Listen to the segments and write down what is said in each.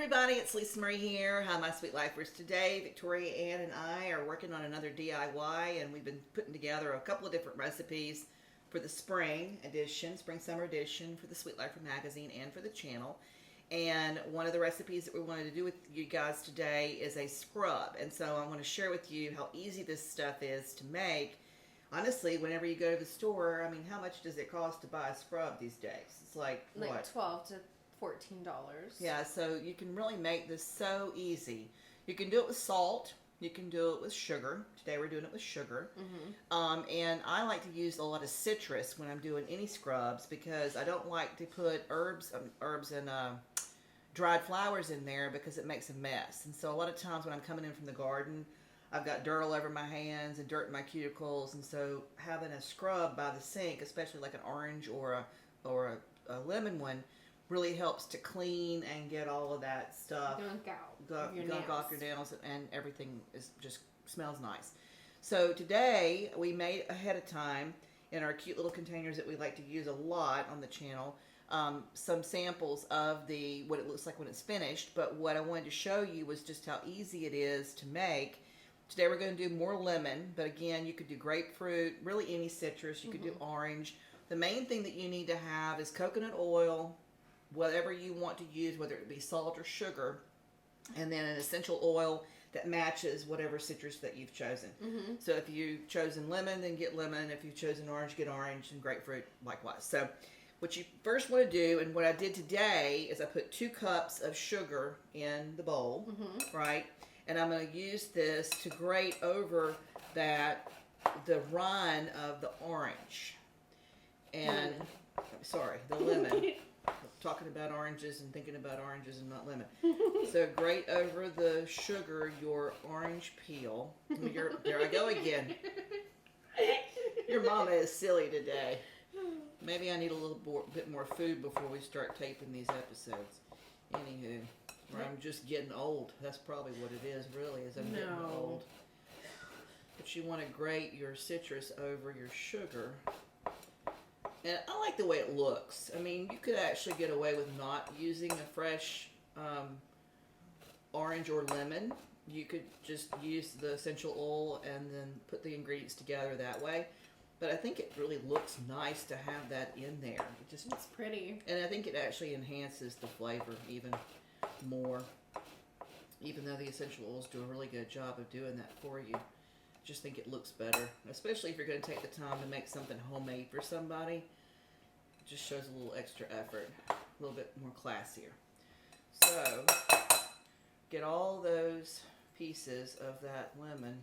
everybody, it's Lisa Marie here. Hi, my sweet lifers. Today, Victoria Ann and I are working on another DIY, and we've been putting together a couple of different recipes for the spring edition, spring-summer edition for the Sweet Lifer magazine and for the channel. And one of the recipes that we wanted to do with you guys today is a scrub. And so I want to share with you how easy this stuff is to make. Honestly, whenever you go to the store, I mean, how much does it cost to buy a scrub these days? It's like what? $12 to $14. Yeah, so you can really make this so easy. You can do it with salt. You can do it with sugar. Today we're doing it with sugar. And I like to use a lot of citrus when I'm doing any scrubs because I don't like to put herbs and dried flowers in there because it makes a mess. And so a lot of times when I'm coming in from the garden, I've got dirt all over my hands and dirt in my cuticles. And so having a scrub by the sink, especially like an orange or a lemon one, really helps to clean and get all of that stuff gunk off your nails, and everything just smells nice. So today we made ahead of time in our cute little containers that we like to use a lot on the channel some samples of what it looks like when it's finished. But what I wanted to show you was just how easy it is to make. Today we're going to do more lemon, but again, you could do grapefruit, really any citrus. You could do orange. The main thing that you need to have is coconut oil, whatever you want to use, whether it be salt or sugar, and then an essential oil that matches whatever citrus that you've chosen. So if you've chosen lemon, then get lemon. If you've chosen orange, get orange, and grapefruit likewise. So what you first want to do, and what I did today, is I put 2 cups of sugar in the bowl, right? And I'm going to use this to grate over the rind of the orange. And, the lemon. Talking about oranges and thinking about oranges and not lemon. So grate over the sugar your orange peel. There I go again. Your mama is silly today. Maybe I need a little bit more food before we start taping these episodes. Anywho, or I'm just getting old. That's probably what it is, really, is I'm getting old. But you want to grate your citrus over your sugar. And I like the way it looks. I mean, you could actually get away with not using a fresh orange or lemon. You could just use the essential oil and then put the ingredients together that way. But I think it really looks nice to have that in there. It's pretty. And I think it actually enhances the flavor even more. Even though the essential oils do a really good job of doing that for you. Just think it looks better, especially if you're going to take the time to make something homemade for somebody. It just shows a little extra effort, a little bit more classier. So get all those pieces of that lemon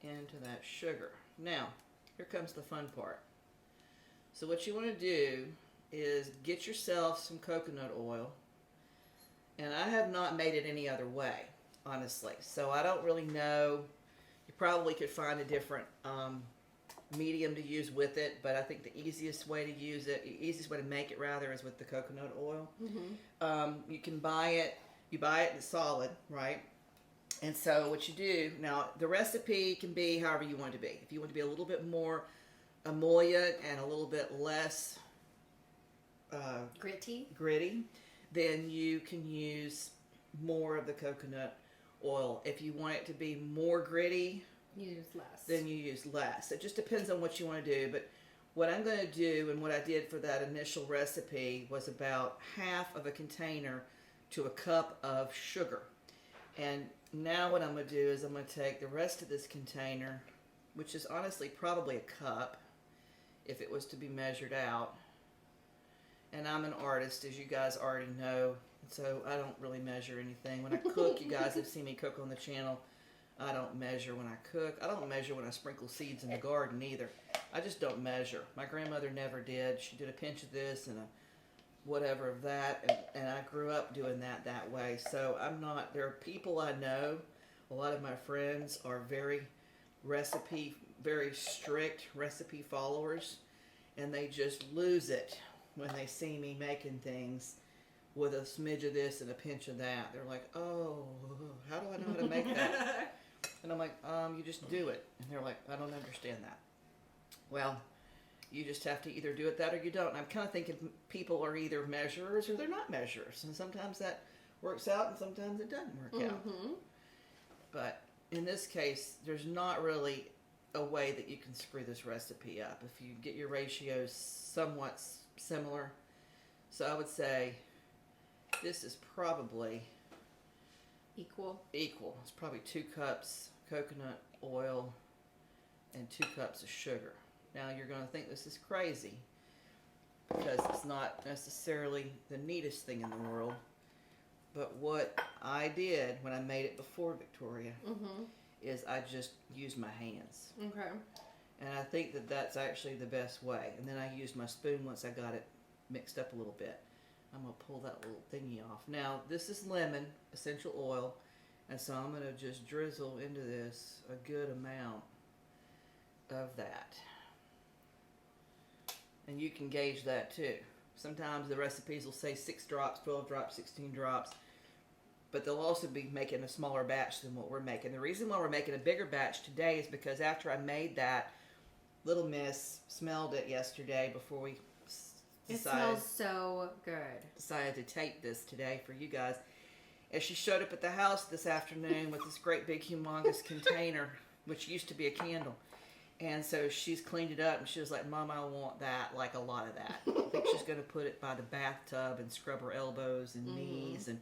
into that sugar. Now here comes the fun part. So what you want to do is get yourself some coconut oil, and I have not made it any other way, honestly, so I don't really know. You probably could find a different medium to use with it, but I think the easiest way to make it rather, is with the coconut oil. You can buy it. You buy it in solid, right? And so what you do now, the recipe can be however you want it to be. If you want to be a little bit more emollient and a little bit less gritty, then you can use more of the coconut oil. If you want it to be more gritty, then you use less. It just depends on what you want to do. But what I'm going to do, and what I did for that initial recipe, was about half of a container to a cup of sugar. And now what I'm going to do is I'm going to take the rest of this container, which is honestly probably a cup if it was to be measured out. And I'm an artist, as you guys already know, so I don't really measure anything. When I cook, you guys have seen me cook on the channel. I don't measure when I cook. I don't measure when I sprinkle seeds in the garden either. I just don't measure. My grandmother never did. She did a pinch of this and a whatever of that, and I grew up doing that way. So I'm not, there are people I know, a lot of my friends are very strict recipe followers, and they just lose it when they see me making things with a smidge of this and a pinch of that. They're like, oh, how do I know how to make that? And I'm like, you just do it. And they're like, I don't understand that. Well, you just have to either do it that or you don't. And I'm kind of thinking people are either measurers or they're not measurers. And sometimes that works out and sometimes it doesn't work out. But in this case, there's not really a way that you can screw this recipe up if you get your ratios somewhat similar. So I would say this is probably equal. It's probably 2 cups coconut oil and 2 cups of sugar. Now you're going to think this is crazy because it's not necessarily the neatest thing in the world. But what I did when I made it before Victoria is I just used my hands. Okay. And I think that that's actually the best way. And then I used my spoon once I got it mixed up a little bit. I'm going to pull that little thingy off. Now, this is lemon, essential oil. And so I'm going to just drizzle into this a good amount of that. And you can gauge that too. Sometimes the recipes will say 6 drops, 12 drops, 16 drops. But they'll also be making a smaller batch than what we're making. The reason why we're making a bigger batch today is because after I made that, little miss smelled it yesterday before we It smells so good. Decided to tape this today for you guys. And she showed up at the house this afternoon with this great big humongous container, which used to be a candle. And so she's cleaned it up and she was like, Mom, I want that, like a lot of that. I think she's going to put it by the bathtub and scrub her elbows and knees and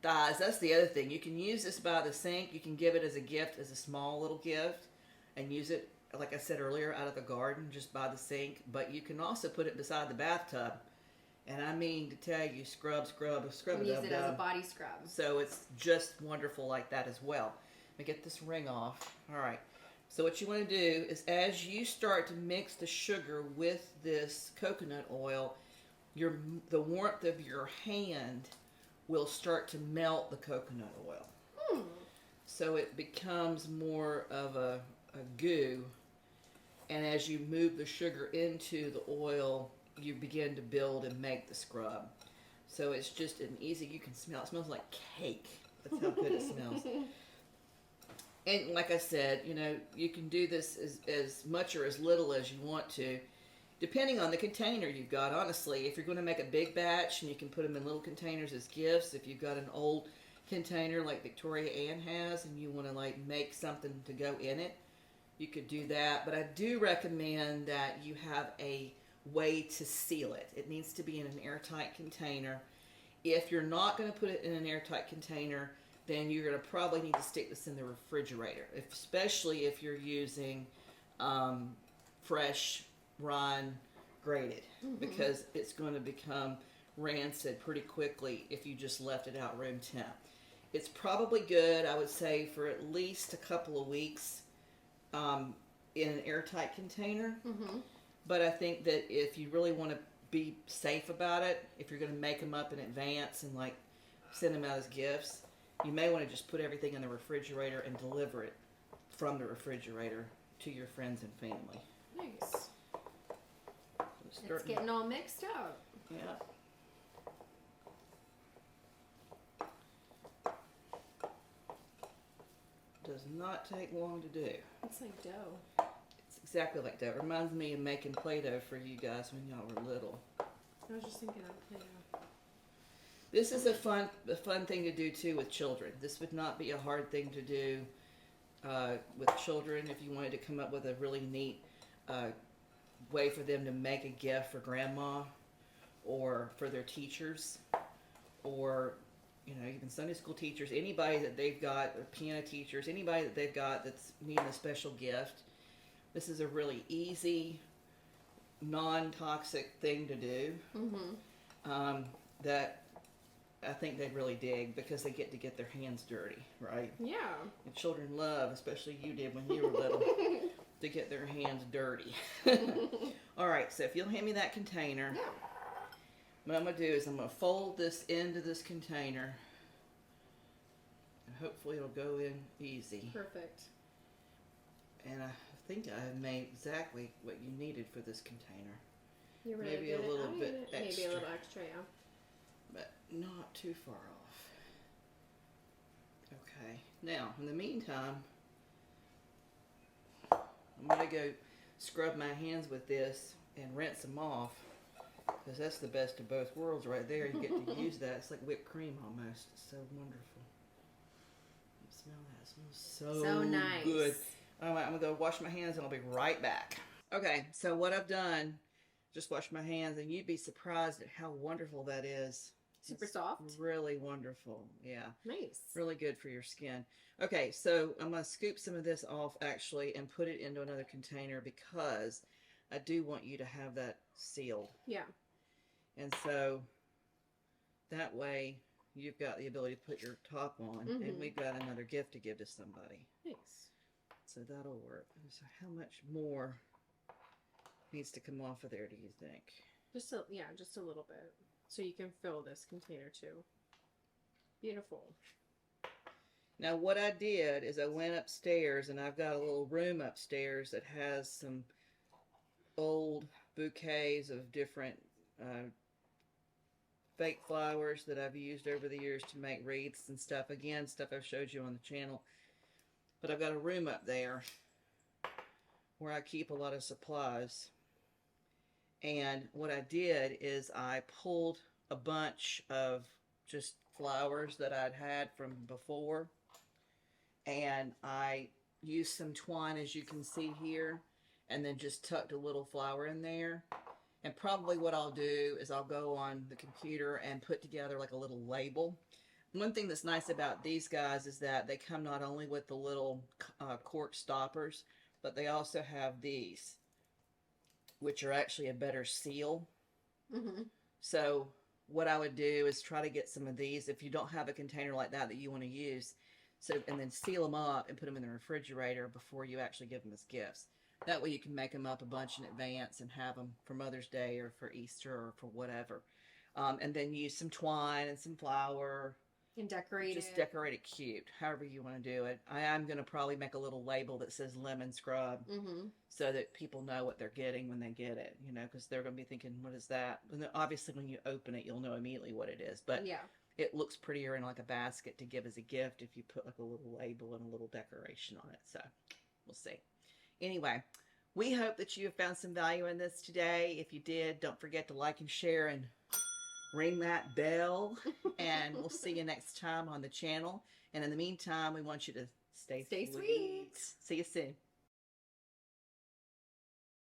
thighs. That's the other thing. You can use this by the sink. You can give it as a gift, as a small little gift, and use it, like I said earlier, out of the garden, just by the sink. But you can also put it beside the bathtub. And I mean to tell you, scrub it Use up. it as a body scrub. So it's just wonderful like that as well. Let me get this ring off. All right. So what you want to do is as you start to mix the sugar with this coconut oil, the warmth of your hand will start to melt the coconut oil. So it becomes more of a goo. And as you move the sugar into the oil, you begin to build and make the scrub. So it's just an easy, you can smell, it smells like cake. That's how good it smells. And like I said, you know, you can do this as much or as little as you want to, depending on the container you've got. Honestly, if you're going to make a big batch and you can put them in little containers as gifts, if you've got an old container like Victoria Ann has and you want to like make something to go in it, you could do that. But I do recommend that you have a way to seal it. It needs to be in an airtight container. If you're not going to put it in an airtight container, then you're going to probably need to stick this in the refrigerator, especially if you're using fresh rind grated, because it's going to become rancid pretty quickly if you just left it out room temp. It's probably good, I would say, for at least a couple of weeks in an airtight container. But I think that if you really want to be safe about it, if you're going to make them up in advance and like send them out as gifts, you may want to just put everything in the refrigerator and deliver it from the refrigerator to your friends and family. Nice. It's getting all mixed up. Yeah. Does not take long to do. It's like dough. It's exactly like that. It reminds me of making Play-Doh for you guys when y'all were little. I was just thinking of Play-Doh. This is a fun thing to do too with children. This would not be a hard thing to do with children if you wanted to come up with a really neat way for them to make a gift for grandma or for their teachers, or you know, even Sunday school teachers, anybody that they've got, or piano teachers, anybody that they've got that's needing a special gift. This is a really easy, non-toxic thing to do that I think they'd really dig, because they get their hands dirty, right? Yeah. And children love, especially you did when you were little, to get their hands dirty. All right, so if you'll hand me that container, what I'm going to do is I'm going to fold this into this container, and hopefully it'll go in easy. Perfect. And I think I've made exactly what you needed for this container. You're really Maybe a little bit extra. Maybe a little extra, yeah. But not too far off. Okay, now in the meantime, I'm going to go scrub my hands with this and rinse them off Because that's the best of both worlds right there. You get to use that. It's like whipped cream almost. It's so wonderful. Smell that. It smells So nice. good. All right, I'm going to go wash my hands and I'll be right back. Okay, so what I've done, just washed my hands, and you'd be surprised at how wonderful that is. Super soft. Really wonderful. Yeah. Nice. Really good for your skin. Okay, so I'm going to scoop some of this off actually and put it into another container because I do want you to have that sealed. Yeah. And so that way you've got the ability to put your top on, and we've got another gift to give to somebody. Nice. So that'll work. So how much more needs to come off of there, do you think? Just a little bit. So you can fill this container too. Beautiful. Now what I did is I went upstairs, and I've got a little room upstairs that has some old bouquets of different fake flowers that I've used over the years to make wreaths and stuff. Again, stuff I've showed you on the channel. But I've got a room up there where I keep a lot of supplies. And what I did is I pulled a bunch of just flowers that I'd had from before. And I used some twine, as you can see here, and then just tucked a little flower in there. And probably what I'll do is I'll go on the computer and put together like a little label. One thing that's nice about these guys is that they come not only with the little cork stoppers, but they also have these, which are actually a better seal. So what I would do is try to get some of these, if you don't have a container like that you want to use, and then seal them up and put them in the refrigerator before you actually give them as gifts. That way you can make them up a bunch in advance and have them for Mother's Day or for Easter or for whatever. And then use some twine and some flour. And decorate Just decorate it cute, however you want to do it. I am going to probably make a little label that says lemon scrub so that people know what they're getting when they get it, you know, because they're going to be thinking, what is that? And then obviously when you open it, you'll know immediately what it is. But yeah, it looks prettier in like a basket to give as a gift if you put like a little label and a little decoration on it. So we'll see. Anyway, we hope that you have found some value in this today. If you did, don't forget to like and share and ring that bell. And we'll see you next time on the channel. And in the meantime, we want you to stay sweet. See you soon.